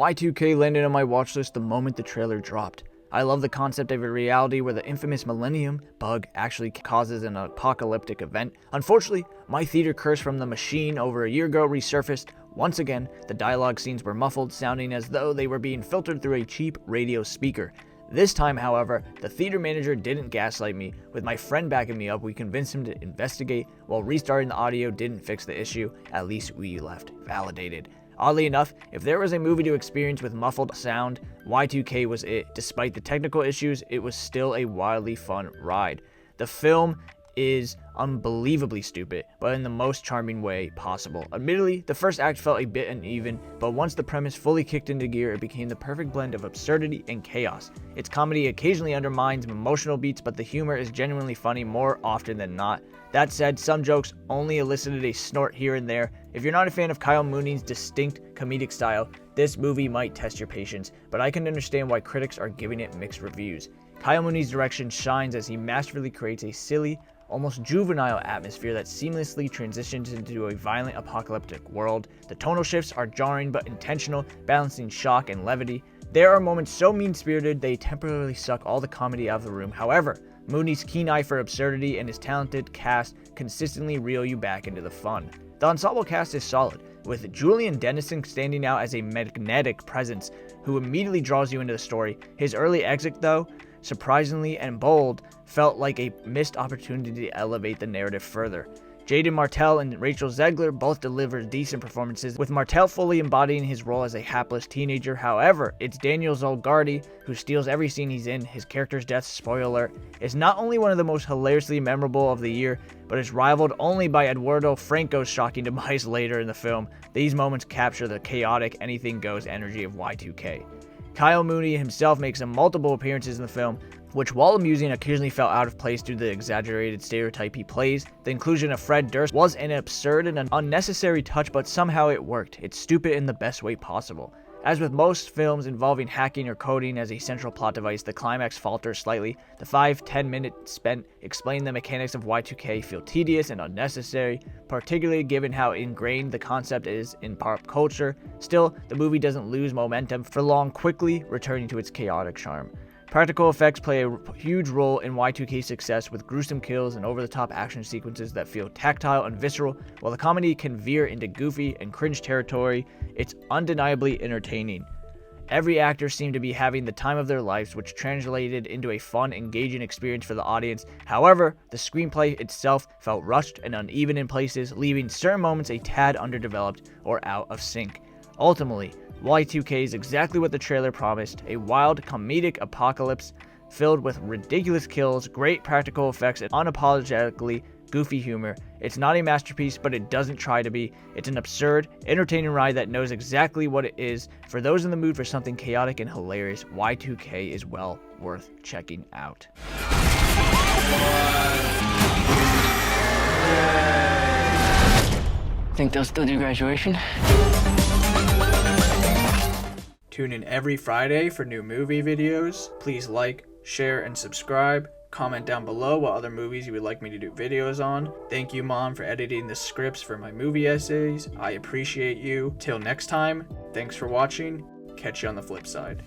Y2k landed on my watch list the moment the trailer dropped. I love the concept of a reality where the infamous millennium bug actually causes an apocalyptic event. Unfortunately, my theater curse from the machine over a year ago resurfaced. Once again, the dialogue scenes were muffled, sounding as though they were being filtered through a cheap radio speaker. This time, however, the theater manager didn't gaslight me. With my friend backing me up, we convinced him to investigate, while restarting the audio didn't fix the issue. At least we left validated. Oddly enough, if there was a movie to experience with muffled sound, Y2k was it. Despite the technical issues, it was still a wildly fun ride. The film is unbelievably stupid, but in the most charming way possible. Admittedly, the first act felt a bit uneven, but once the premise fully kicked into gear, it became the perfect blend of absurdity and chaos. Its comedy occasionally undermines emotional beats, but the humor is genuinely funny more often than not. That said, some jokes only elicited a snort here and there. If you're not a fan of Kyle Mooney's distinct comedic style, this movie might test your patience, but I can understand why critics are giving it mixed reviews. Kyle Mooney's direction shines as he masterfully creates a silly, almost juvenile atmosphere that seamlessly transitions into a violent apocalyptic world. The tonal shifts are jarring but intentional, balancing shock and levity. There are moments so mean-spirited they temporarily suck all the comedy out of the room. However, Mooney's keen eye for absurdity and his talented cast consistently reel you back into the fun. The ensemble cast is solid, with Julian Dennison standing out as a magnetic presence who immediately draws you into the story. His early exit, though, surprisingly and bold, felt like a missed opportunity to elevate the narrative further. Jaden Martell and Rachel Zegler both delivered decent performances, with Martell fully embodying his role as a hapless teenager. However, it's Daniel Zolgardi who steals every scene he's in. His character's death, spoiler alert, is not only one of the most hilariously memorable of the year, but is rivaled only by Eduardo Franco's shocking demise later in the film. These moments capture the chaotic, anything-goes energy of Y2k. Kyle Mooney himself makes multiple appearances in the film, which, while amusing, occasionally felt out of place due to the exaggerated stereotype he plays. The inclusion of Fred Durst was an absurd and an unnecessary touch, but somehow it worked. It's stupid in the best way possible. As with most films involving hacking or coding as a central plot device, the climax falters slightly. The 5-10 minutes spent explaining the mechanics of Y2k feel tedious and unnecessary, particularly given how ingrained the concept is in pop culture. Still, the movie doesn't lose momentum for long, quickly returning to its chaotic charm. Practical effects play a huge role in Y2k's success, with gruesome kills and over-the-top action sequences that feel tactile and visceral. While the comedy can veer into goofy and cringe territory, it's undeniably entertaining. Every actor seemed to be having the time of their lives, which translated into a fun, engaging experience for the audience. However, the screenplay itself felt rushed and uneven in places, leaving certain moments a tad underdeveloped or out of sync. Ultimately, Y2k is exactly what the trailer promised: a wild, comedic apocalypse filled with ridiculous kills, great practical effects, and unapologetically goofy humor. It's not a masterpiece, but it doesn't try to be. It's an absurd, entertaining ride that knows exactly what it is. For those in the mood for something chaotic and hilarious, Y2k is well worth checking out. Think they'll still do graduation? Tune in every Friday for new movie videos. Please like, share, and subscribe. Comment down below what other movies you would like me to do videos on. Thank you, Mom, for editing the scripts for my movie essays. I appreciate you. Till next time, thanks for watching. Catch you on the flip side.